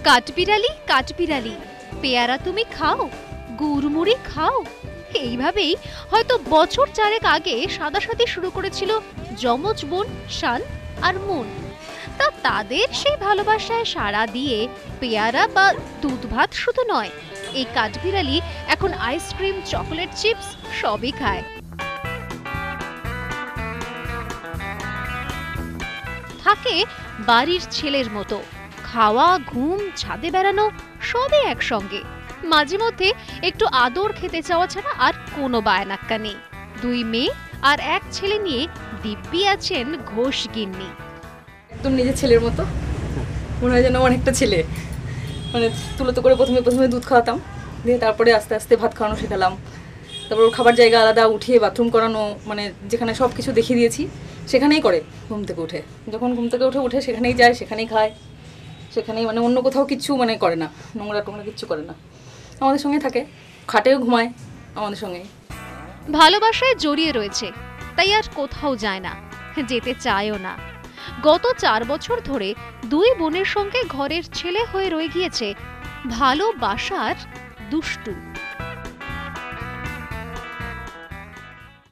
কাঠবিড়ালি কাঠবিড়ালি, পেয়ারা তুমি খাও, গুড়মুড়ি খাও। এইভাবেই হয়তো বছর চারেক আগে সাদাসাদি শুরু করেছিল যমজ বোন শান আর মুন। তা তাদের সেই ভালোবাসায় সাড়া দিয়ে পেয়ারা বা দুধ ভাত শুধু নয়, এই কাঠবিড়ালি এখন আইসক্রিম, চকোলেট, চিপস সবই খায়। থাকে বাড়ির ছেলের মতো, খাওয়া, ঘুম, ছাদে বেড়ানো সবই একসঙ্গে। মাঝে মধ্যে একটু আদর খেতে চাওয়া ছাড়া আর কোনো বায়নাক্কা নেই। 2 মেয়ে আর 1 ছেলে নিয়ে দিব্যি আছেন ঘোষ গিন্নি। একদম নিজের ছেলের মতো মনে হয় যেন অনেকটা ছেলে। মানে তুলোতে করে প্রথমে দুধ খাওয়াতাম, দিয়ে তারপরে আস্তে আস্তে ভাত খাওয়ানো শেখালাম। তারপর ওর খাবার জায়গা আলাদা, উঠিয়ে বাথরুম করানো, মানে যেখানে সব কিছু দেখিয়ে দিয়েছি সেখানেই করে। ঘুম থেকে উঠে যখন ঘুম থেকে উঠে সেখানেই যায়, সেখানেই খায়, সেখানেই, মানে অন্য কোথাও কিচ্ছু মানে করে না, নোংরা টোংরা কিচ্ছু করে না। আমাদের সঙ্গে থাকে, খাটেও ঘুমায় আমাদের সঙ্গেই। ভালোবাসায় জড়িয়ে রয়েছে, তাই আর কোথাও যায় না, যেতে চায়ও না। গত 4 বছর ধরে 2 বোনের সঙ্গে ঘরের ছেলে হয়ে রয়ে গিয়েছে ভালোবাসার দুষ্টু।